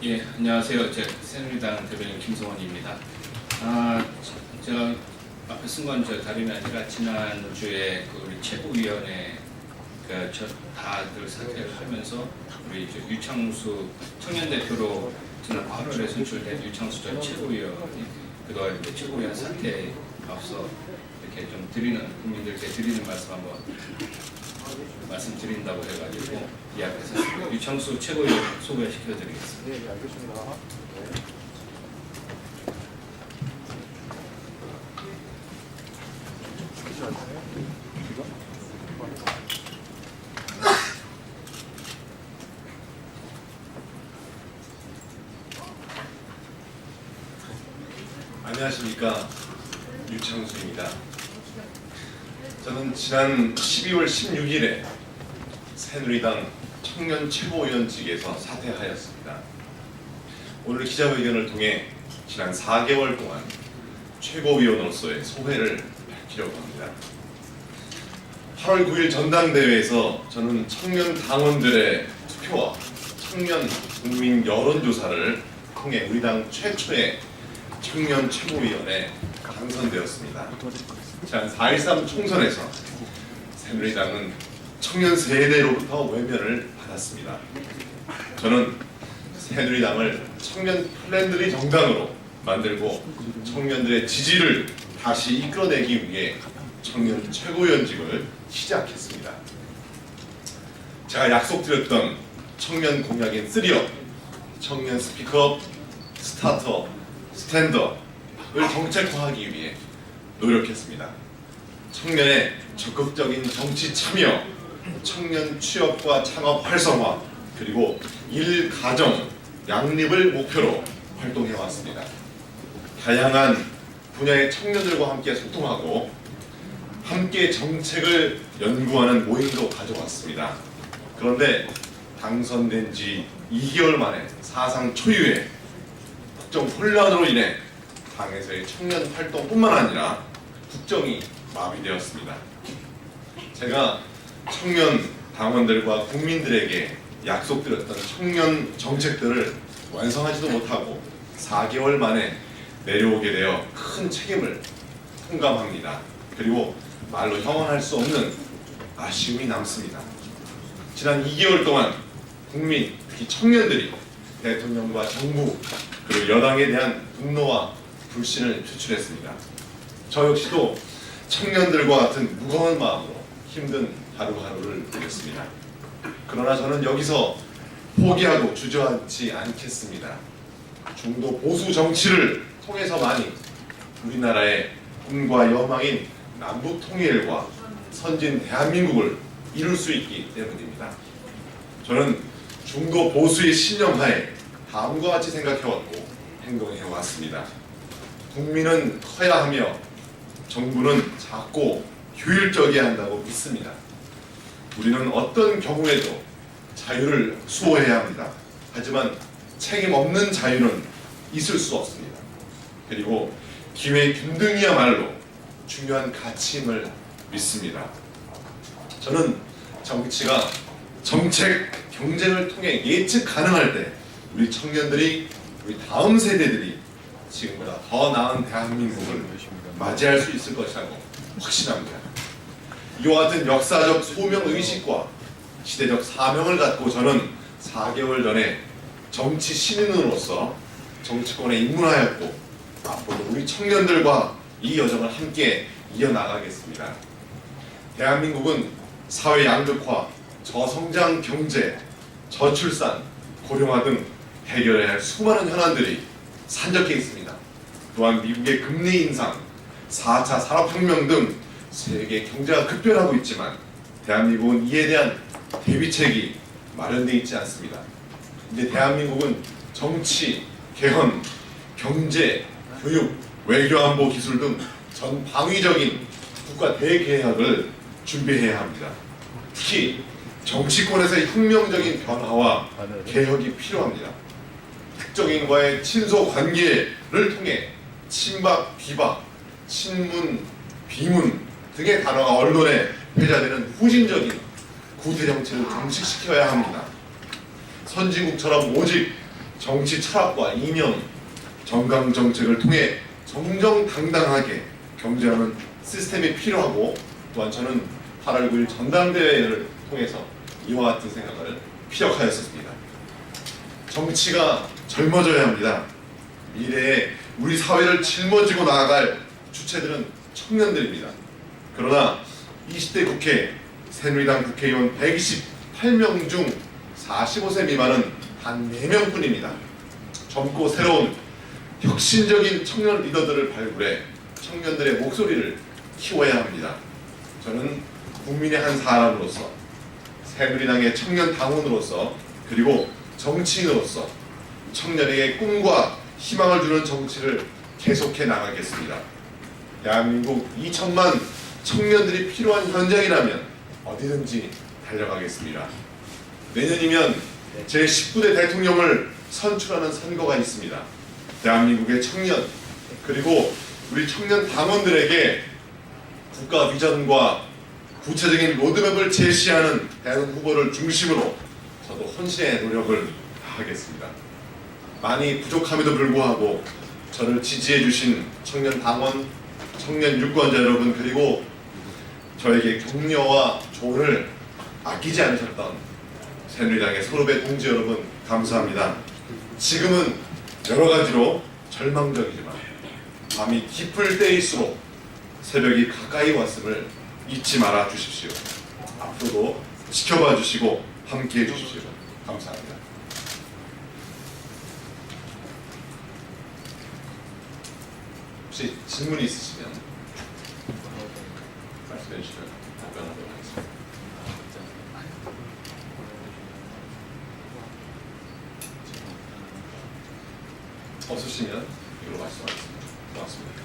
예, 안녕하세요. 새누리당 대변인 김성원입니다. 제가 앞에 쓴 건 다름이 아니라 지난주에 우리 최고위원회 다들 사퇴를 하면서 우리 유창수 청년 대표로 지난 8월에 선출된 유창수 전 최고위원이 그동안 최고위원 사퇴에 앞서 이렇게 좀 국민들께 드리는 말씀 한번 말씀드린다고 해가지고 이 앞에서 유창수 최고위원 소개시켜드리겠습니다. 네, 알겠습니다. 네. 안녕하십니까, 유창수입니다. 저는 지난 12월 16일에 새누리당 청년 최고위원직에서 사퇴하였습니다. 오늘 기자회견을 통해 지난 4개월 동안 최고위원으로서의 소회를 밝히려고 합니다. 8월 9일 전당대회에서 저는 청년 당원들의 투표와 청년 국민 여론조사를 통해 우리 당 최초의 청년 최고위원에 당선되었습니다. 지난 4.13 총선에서 새누리당은 청년 세대로부터 외면을 받았습니다. 저는 새누리당을 청년 플랜들이 정당으로 만들고 청년들의 지지를 다시 이끌어내기 위해 청년 최고위원직을 시작했습니다. 제가 약속드렸던 청년 공약인 3업, 청년 스피커업, 스타트업, 스탠드업을 정책화하기 위해 노력했습니다. 청년의 적극적인 정치 참여, 청년 취업과 창업 활성화, 그리고 일, 가정, 양립을 목표로 활동해왔습니다. 다양한 분야의 청년들과 함께 소통하고 함께 정책을 연구하는 모임도 가져왔습니다. 그런데 당선된 지 2개월 만에 사상 초유의 국정 혼란으로 인해 당에서의 청년 활동뿐만 아니라 국정이 마비되었습니다. 제가 청년 당원들과 국민들에게 약속드렸던 청년 정책들을 완성하지도 못하고 4개월 만에 내려오게 되어 큰 책임을 통감합니다. 그리고 말로 형언할 수 없는 아쉬움이 남습니다. 지난 2개월 동안 국민, 특히 청년들이 대통령과 정부 그리고 여당에 대한 분노와 불신을 표출했습니다. 저 역시도 청년들과 같은 무거운 마음으로 힘든 하루하루를 보냈습니다. 그러나 저는 여기서 포기하고 주저앉지 않겠습니다. 중도 보수 정치를 통해서만이 우리나라의 꿈과 여망인 남북 통일과 선진 대한민국을 이룰 수 있기 때문입니다. 저는 중도 보수의 신념하에 다음과 같이 생각해왔고 행동해왔습니다. 국민은 커야 하며 정부는 작고 효율적이어야 한다고 믿습니다. 우리는 어떤 경우에도 자유를 수호해야 합니다. 하지만 책임 없는 자유는 있을 수 없습니다. 그리고 기회 균등이야말로 중요한 가치임을 믿습니다. 저는 정치가 정책, 경쟁을 통해 예측 가능할 때 우리 청년들이, 우리 다음 세대들이 지금보다 더 나은 대한민국을 맞이할 수 있을 것이라고 확신합니다. 이와 같은 역사적 소명의식과 시대적 사명을 갖고 저는 4개월 전에 정치 시민으로서 정치권에 입문하였고 앞으로 우리 청년들과 이 여정을 함께 이어나가겠습니다. 대한민국은 사회 양극화, 저성장 경제, 저출산, 고령화 등 해결해야 할 수많은 현안들이 산적해 있습니다. 또한 미국의 금리 인상, 4차 산업혁명 등 세계 경제가 급변하고 있지만 대한민국은 이에 대한 대비책이 마련되어 있지 않습니다. 이제 대한민국은 정치, 개헌, 경제, 교육, 외교, 안보, 기술 등 전방위적인 국가 대개혁을 준비해야 합니다. 특히 정치권에서의 혁명적인 변화와 개혁이 필요합니다. 특정인과의 친소 관계를 통해 친박, 비박, 친문, 비문 등의 단어가 언론에 회자되는 후진적인 구태 정치를 종식시켜야 합니다. 선진국처럼 오직 정치 철학과 이념, 정강 정책을 통해 정정당당하게 경쟁하는 시스템이 필요하고, 또한 저는 8월 9일 전당대회를 통해서 이와 같은 생각을 피력하였습니다. 정치가 젊어져야 합니다. 미래에 우리 사회를 짊어지고 나아갈 주체들은 청년들입니다. 그러나 20대 국회 새누리당 국회의원 128명 중 45세 미만은 단 4명뿐입니다. 젊고 새로운 혁신적인 청년 리더들을 발굴해 청년들의 목소리를 키워야 합니다. 저는 국민의 한 사람으로서, 새누리당의 청년 당원으로서, 그리고 정치인으로서 청년에게 꿈과 희망을 주는 정치를 계속해 나가겠습니다. 대한민국 2천만 청년들이 필요한 현장이라면 어디든지 달려가겠습니다. 내년이면 제19대 대통령을 선출하는 선거가 있습니다. 대한민국의 청년, 그리고 우리 청년 당원들에게 국가 비전과 구체적인 로드맵을 제시하는 대선 후보를 중심으로 저도 헌신의 노력을 다하겠습니다. 많이 부족함에도 불구하고 저를 지지해 주신 청년 당원, 청년 유권자 여러분, 그리고 저에게 격려와 조언을 아끼지 않으셨던 새누리당의 선후배 동지 여러분, 감사합니다. 지금은 여러 가지로 절망적이지만 밤이 깊을 때일수록 새벽이 가까이 왔음을 잊지 말아 주십시오. 앞으로도 지켜봐 주시고 함께해 주십시오. 감사합니다. 혹시 질문이 있으시면 말씀해 주시면 답변하도록 하겠습니다. 없으시면 이걸로 말씀하겠습니다. 고맙습니다.